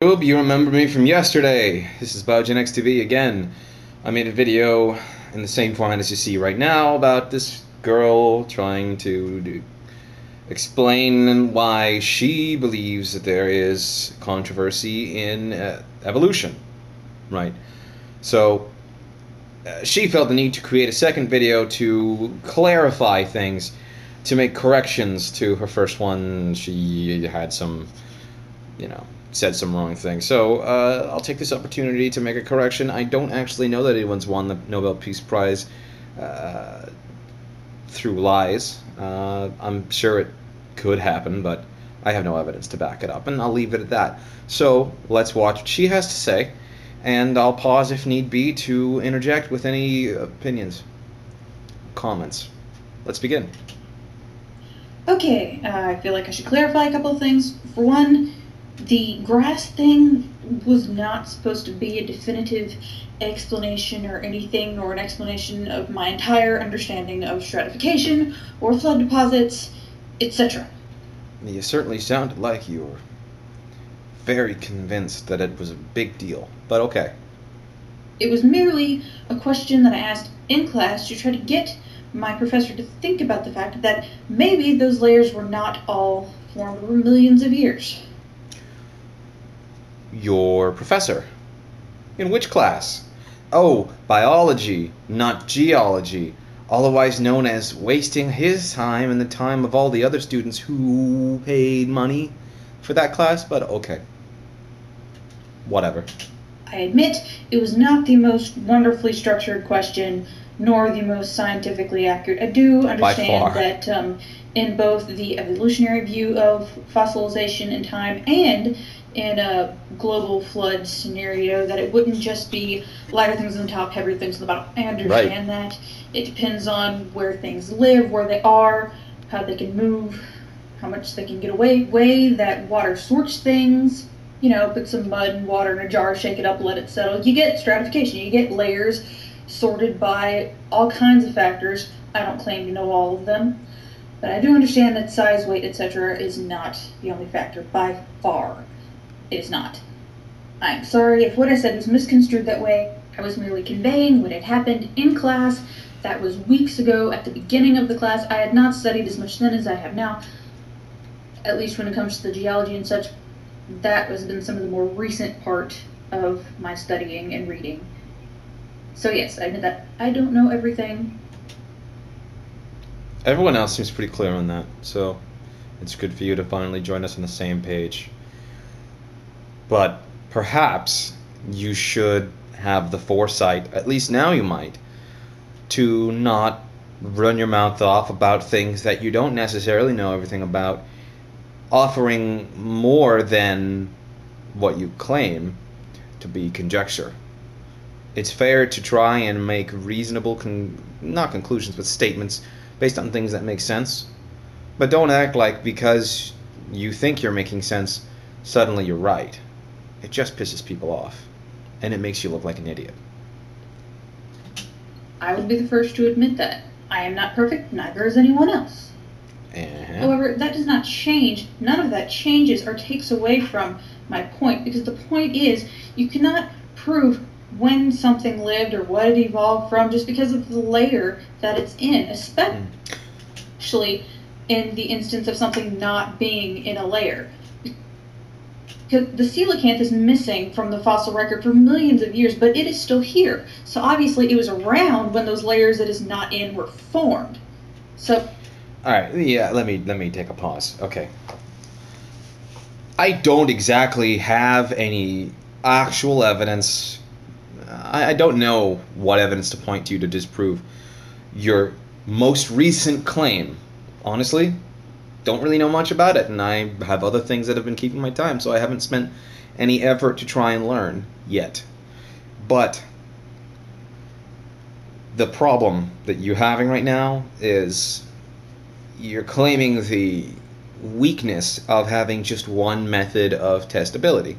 Hope you remember me from yesterday. This is BiogenXTV again. I made a video in the same format as you see right now about this girl trying to explain why she believes that there is controversy in evolution. Right. So she felt the need to create a second video to clarify things, to make corrections to her first one. She had some, said some wrong things. So I'll take this opportunity to make a correction. I don't actually know that anyone's won the Nobel Peace Prize through lies. I'm sure it could happen, but I have no evidence to back it up, and I'll leave it at that. So let's watch what she has to say, and I'll pause if need be to interject with any opinions, comments. Let's begin. Okay, I feel like I should clarify a couple of things. For one, the grass thing was not supposed to be a definitive explanation or anything, or an explanation of my entire understanding of stratification or flood deposits, etc. You certainly sounded like you were very convinced that it was a big deal, but okay. It was merely a question that I asked in class to try to get my professor to think about the fact that maybe those layers were not all formed over millions of years. Your professor? In which class? Oh, biology, not geology, otherwise known as wasting his time and the time of all the other students who paid money for that class, but okay. Whatever. I admit it was not the most wonderfully structured question, nor the most scientifically accurate. I do understand that in both the evolutionary view of fossilization in time and in a global flood scenario, that it wouldn't just be lighter things on the top, heavier things on the bottom. I understand that. It depends on where things live, where they are, how they can move, how much they can get away, way that water sorts things. Put some mud and water in a jar, shake it up, let it settle. You get stratification. You get layers sorted by all kinds of factors. I don't claim to know all of them, but I do understand that size, weight, etc. is not the only factor by far. It is not. I'm sorry if what I said was misconstrued that way. I was merely conveying what had happened in class. That was weeks ago at the beginning of the class. I had not studied as much then as I have now, at least when it comes to the geology and such. That has been some of the more recent part of my studying and reading. So yes, I admit that I don't know everything. Everyone else seems pretty clear on that, so it's good for you to finally join us on the same page. But perhaps you should have the foresight, at least now you might, to not run your mouth off about things that you don't necessarily know everything about, offering more than what you claim to be conjecture. It's fair to try and make reasonable, not conclusions, but statements based on things that make sense. But don't act like because you think you're making sense, suddenly you're right. It just pisses people off, and it makes you look like an idiot. I would be the first to admit that. I am not perfect, neither is anyone else. However, that does not change. None of that changes or takes away from my point, because the point is you cannot prove when something lived or what it evolved from just because of the layer that it's in, especially in the instance of something not being in a layer. Because the coelacanth is missing from the fossil record for millions of years, but it is still here. So obviously it was around when those layers it is not in were formed. So alright, yeah, let me take a pause. Okay. I don't exactly have any actual evidence. I don't know what evidence to point to disprove your most recent claim. Honestly, don't really know much about it, and I have other things that have been keeping my time, so I haven't spent any effort to try and learn yet. But the problem that you're having right now is you're claiming the weakness of having just one method of testability.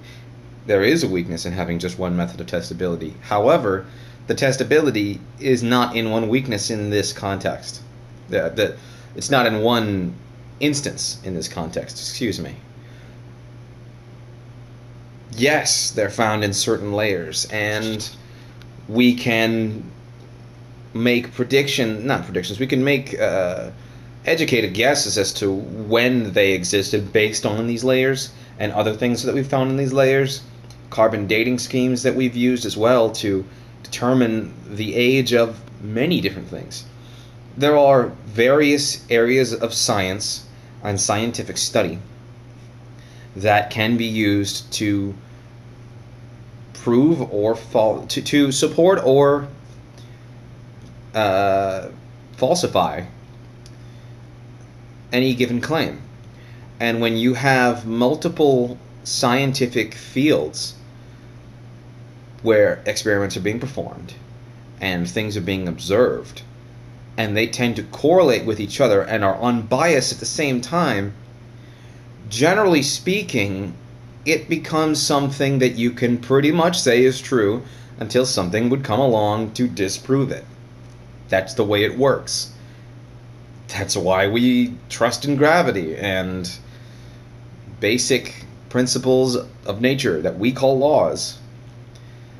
There is a weakness in having just one method of testability. However, the testability is not in one weakness in this context. It's not in one instance in this context, excuse me. Yes, they're found in certain layers, and we can make not predictions, we can make educated guesses as to when they existed based on these layers and other things that we've found in these layers. Carbon dating schemes that we've used as well to determine the age of many different things. There are various areas of science and scientific study that can be used to prove or to support or falsify any given claim. And when you have multiple scientific fields where experiments are being performed and things are being observed, and they tend to correlate with each other and are unbiased at the same time, generally speaking, it becomes something that you can pretty much say is true until something would come along to disprove it. That's the way it works. That's why we trust in gravity and basic principles of nature that we call laws.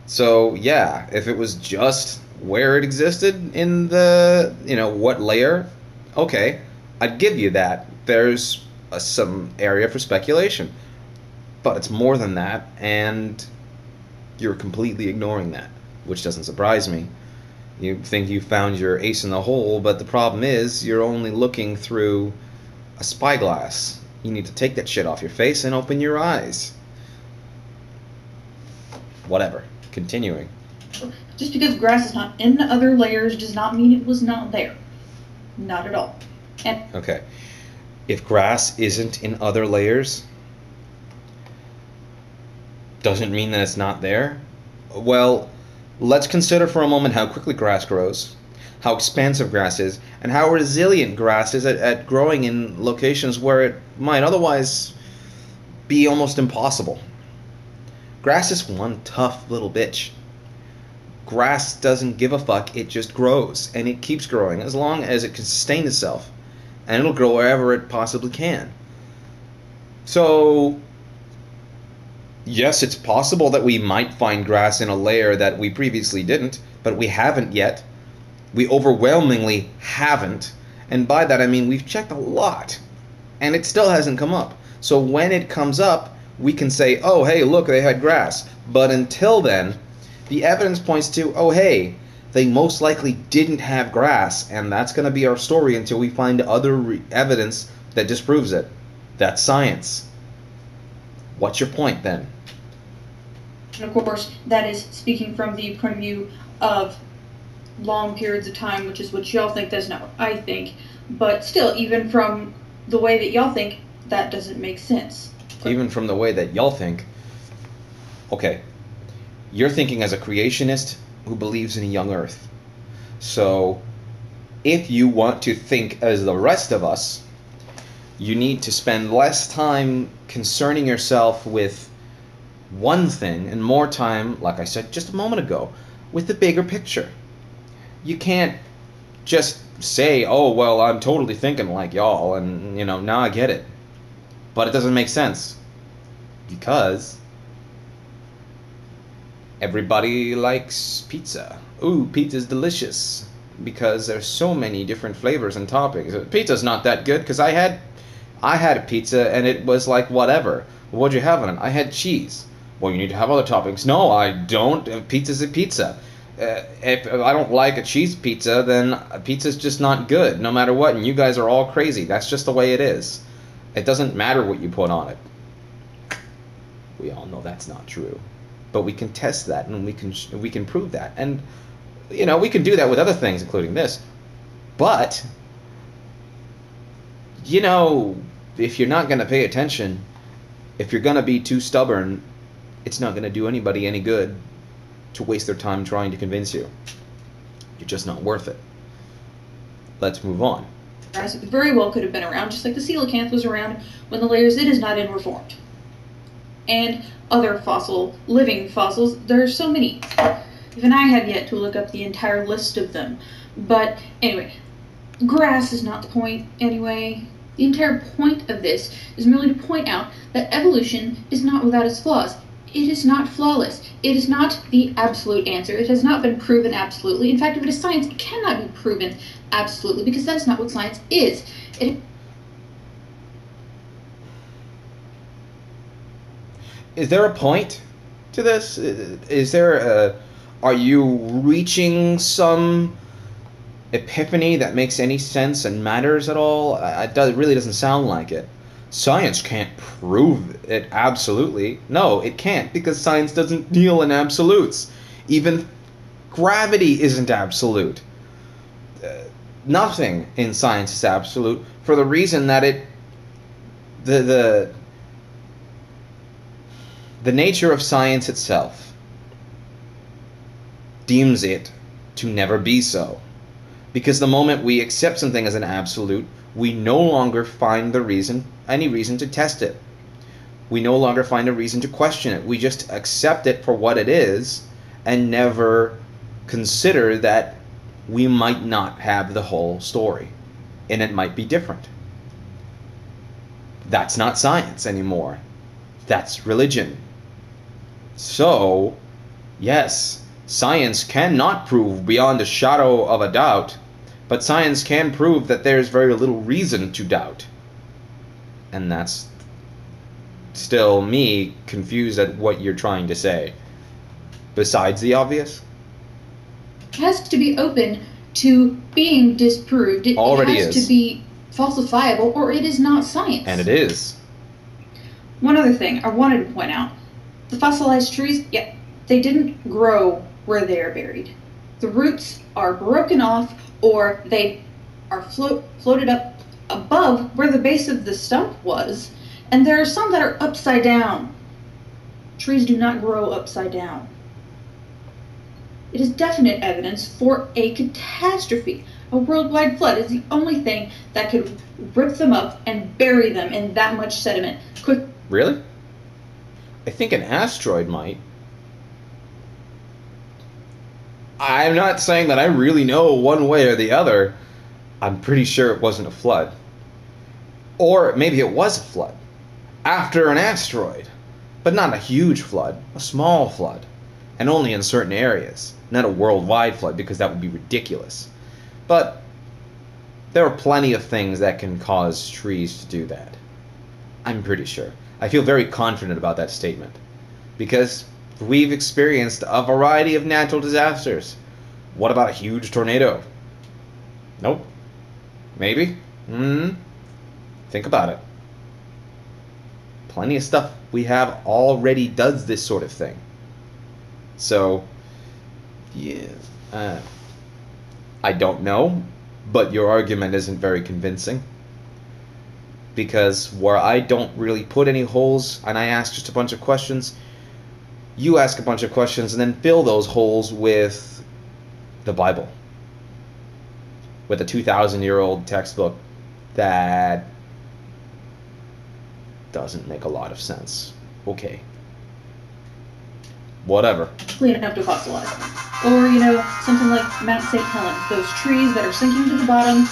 So yeah, if it was just where it existed in the, what layer, okay, I'd give you that. There's some area for speculation. But it's more than that, and you're completely ignoring that, which doesn't surprise me. You think you found your ace in the hole, but the problem is you're only looking through a spyglass. You need to take that shit off your face and open your eyes. Whatever. Continuing. Just because grass is not in the other layers does not mean it was not there. Not at all. Okay. If grass isn't in other layers, doesn't mean that it's not there? Well, let's consider for a moment how quickly grass grows, how expansive grass is, and how resilient grass is at growing in locations where it might otherwise be almost impossible. Grass is one tough little bitch. Grass doesn't give a fuck, it just grows, and it keeps growing as long as it can sustain itself, and it'll grow wherever it possibly can. So, yes, it's possible that we might find grass in a layer that we previously didn't, but we haven't yet. We overwhelmingly haven't, and by that I mean we've checked a lot, and it still hasn't come up. So when it comes up, we can say, oh, hey, look, they had grass. But until then, the evidence points to, oh, hey, they most likely didn't have grass, and that's going to be our story until we find other evidence that disproves it. That's science. What's your point, then? And of course, that is speaking from the point of view of long periods of time, which is what y'all think. That's not what I think. But still, even from the way that y'all think, that doesn't make sense. Even from the way that y'all think, okay, you're thinking as a creationist who believes in a young earth. So, if you want to think as the rest of us, you need to spend less time concerning yourself with one thing and more time, like I said just a moment ago, with the bigger picture. You can't just say, oh, well, I'm totally thinking like y'all, and, now I get it. But it doesn't make sense. Because everybody likes pizza. Ooh, pizza's delicious. Because there's so many different flavors and toppings. Pizza's not that good, because I had a pizza, and it was like whatever. What'd you have on it? I had cheese. Well, you need to have other toppings. No, I don't. Pizza's a pizza. If I don't like a cheese pizza, then pizza's just not good, no matter what, and you guys are all crazy. That's just the way it is. It doesn't matter what you put on it. We all know that's not true. But we can test that, and we can prove that. And, we can do that with other things, including this. But, if you're not going to pay attention, if you're going to be too stubborn, it's not going to do anybody any good to waste their time trying to convince you. You're just not worth it. Let's move on. Grass very well could have been around, just like the coelacanth was around when the layers it is not in were formed. And other living fossils, there are so many. Even I have yet to look up the entire list of them. But anyway, grass is not the point anyway. The entire point of this is merely to point out that evolution is not without its flaws. It is not flawless. It is not the absolute answer. It has not been proven absolutely. In fact, if it is science, it cannot be proven absolutely because that is not what science is. Is there a point to this? Is there a... Are you reaching some epiphany that makes any sense and matters at all? It really doesn't sound like it. Science can't prove it absolutely. No, it can't, because science doesn't deal in absolutes. Even gravity isn't absolute. Nothing in science is absolute, for the reason that the nature of science itself deems it to never be so. Because the moment we accept something as an absolute, we no longer find any reason to test it. We no longer find a reason to question it. We just accept it for what it is and never consider that we might not have the whole story and it might be different. That's not science anymore. That's religion. So, yes, science cannot prove beyond a shadow of a doubt, but science can prove that there's very little reason to doubt. And that's still me confused at what you're trying to say. Besides the obvious? It has to be open to being disproved. It has to be falsifiable, or it is not science. And it is. One other thing I wanted to point out. The fossilized trees, yeah, they didn't grow where they are buried. The roots are broken off, or they are floated up above where the base of the stump was, and there are some that are upside down. Trees do not grow upside down. It is definite evidence for a catastrophe. A worldwide flood is the only thing that could rip them up and bury them in that much sediment. Really? I think an asteroid might. I'm not saying that I really know one way or the other. I'm pretty sure it wasn't a flood. Or maybe it was a flood after an asteroid. But not a huge flood, a small flood. And only in certain areas. Not a worldwide flood, because that would be ridiculous. But there are plenty of things that can cause trees to do that. I'm pretty sure. I feel very confident about that statement. Because we've experienced a variety of natural disasters. What about a huge tornado? Nope. Maybe? Think about it. Plenty of stuff we have already does this sort of thing. So, yeah. I don't know, but your argument isn't very convincing. Because where I don't really put any holes and I ask just a bunch of questions, you ask a bunch of questions and then fill those holes with the Bible. With a 2,000-year-old textbook that doesn't make a lot of sense. Okay. Whatever. Clean enough to fossilize them. Or, something like Mount St. Helens, those trees that are sinking to the bottom.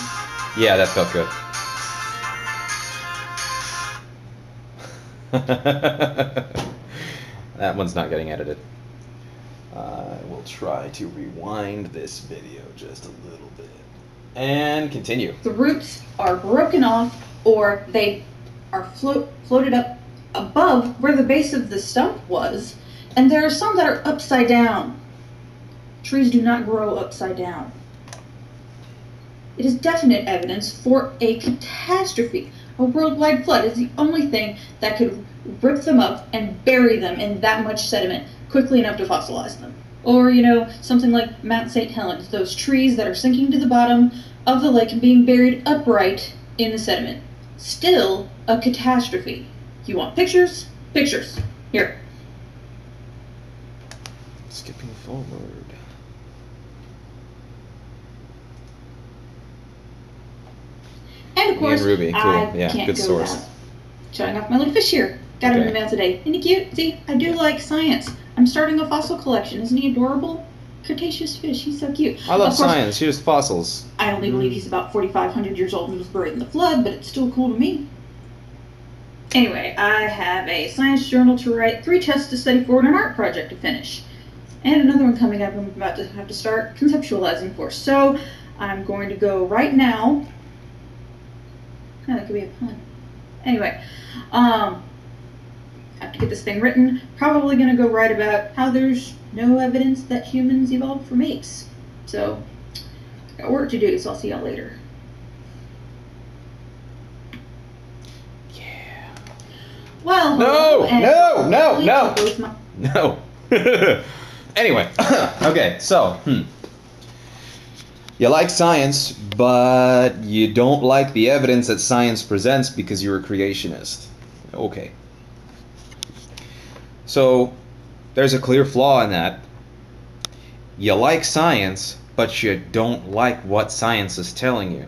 Yeah, that felt good. That one's not getting edited. I will try to rewind this video just a little bit. And continue. The roots are broken off, or they are floated up above where the base of the stump was, and there are some that are upside down. Trees do not grow upside down. It is definite evidence for a catastrophe. A worldwide flood is the only thing that could rip them up and bury them in that much sediment quickly enough to fossilize them. Or, something like Mount St. Helens, those trees that are sinking to the bottom of the lake and being buried upright in the sediment. Still a catastrophe. You want pictures? Pictures. Here. Skipping forward. And of course, Ruby. Cool. I Yeah, can't good go source. without showing off my little fish here. Got him in the mail today. Isn't he cute? See, I do like science. I'm starting a fossil collection. Isn't he adorable? Cretaceous fish. He's so cute. I love science. Just fossils. I only believe he's about 4,500 years old and was buried in the flood, but it's still cool to me. Anyway, I have a science journal to write, 3 tests to study for, and an art project to finish. And another one coming up I'm about to have to start conceptualizing for. So I'm going to go right now. Oh, that could be a pun. Anyway, have to get this thing written. Probably going to go write about how there's no evidence that humans evolved from apes. So, got work to do, so I'll see y'all later. Yeah. Well, No. Anyway, okay, so, you like science, but you don't like the evidence that science presents because you're a creationist. Okay. So, there's a clear flaw in that. You like science, but you don't like what science is telling you.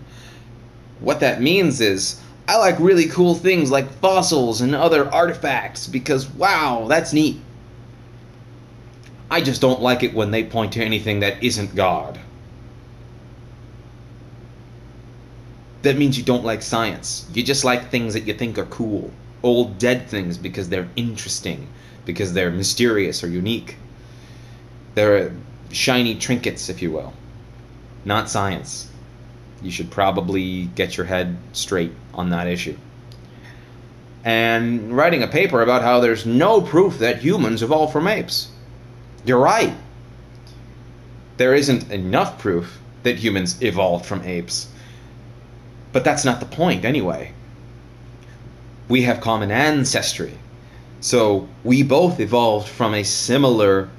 What that means is, I like really cool things like fossils and other artifacts because, wow, that's neat. I just don't like it when they point to anything that isn't God. That means you don't like science. You just like things that you think are cool. Old dead things because they're interesting, because they're mysterious or unique. They're shiny trinkets, if you will. Not science. You should probably get your head straight on that issue. And writing a paper about how there's no proof that humans evolved from apes. You're right. There isn't enough proof that humans evolved from apes. But that's not the point anyway. We have common ancestry. So we both evolved from a similar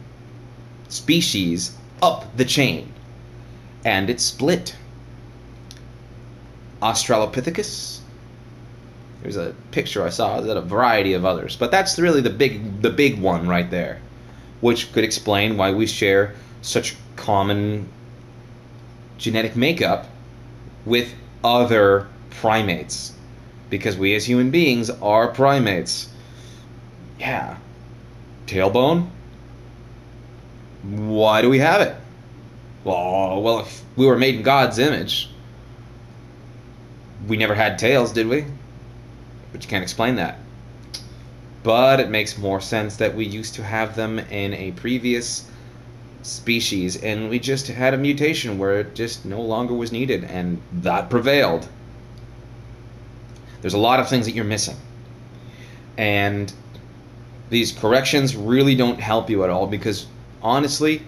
species up the chain. And it split. Australopithecus. There's a picture I saw that a variety of others, but that's really the big one right there, which could explain why we share such common genetic makeup with other primates, because we as human beings are primates. Yeah. Tailbone? Why do we have it? Well, if we were made in God's image, we never had tails, did we? But you can't explain that. But it makes more sense that we used to have them in a previous species, and we just had a mutation where it just no longer was needed, and that prevailed. There's a lot of things that you're missing. And these corrections really don't help you at all, because honestly,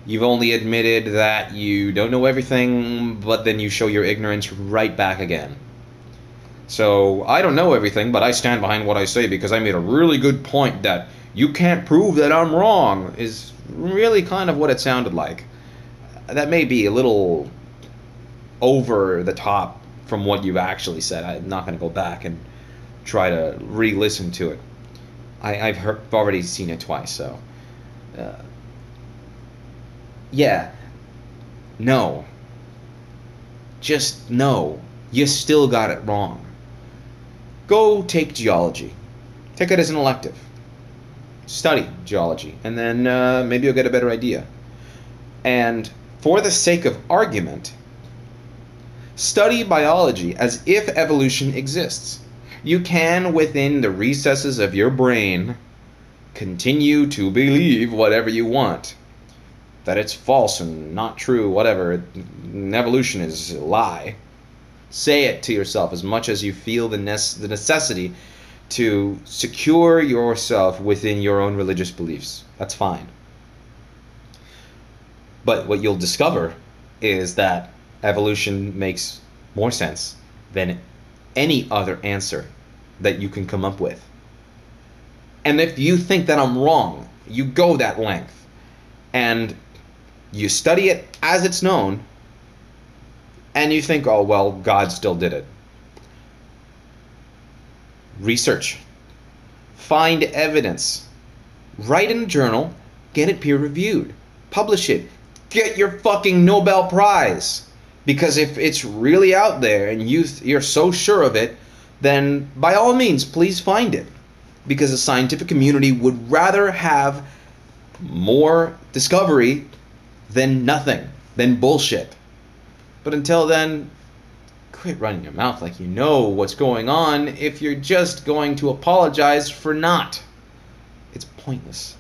you've only admitted that you don't know everything, but then you show your ignorance right back again. So, I don't know everything, but I stand behind what I say because I made a really good point that you can't prove that I'm wrong, is really kind of what it sounded like. That may be a little over the top from what you've actually said. I'm not going to go back and try to re-listen to it. I've already seen it twice, so... yeah. No. Just no. You still got it wrong. Go take geology. Take it as an elective. Study geology, and then maybe you'll get a better idea. And for the sake of argument, study biology as if evolution exists. You can, within the recesses of your brain, continue to believe whatever you want. That it's false and not true, whatever. Evolution is a lie. Say it to yourself as much as you feel the necessity to secure yourself within your own religious beliefs. That's fine. But what you'll discover is that evolution makes more sense than any other answer that you can come up with. And if you think that I'm wrong, you go that length and you study it as it's known, and you think, oh, well, God still did it. Research. Find evidence. Write in a journal. Get it peer-reviewed. Publish it. Get your fucking Nobel Prize. Because if it's really out there and you're so sure of it, then by all means, please find it. Because the scientific community would rather have more discovery than nothing, than bullshit. But until then, quit running your mouth like you know what's going on if you're just going to apologize for not. It's pointless.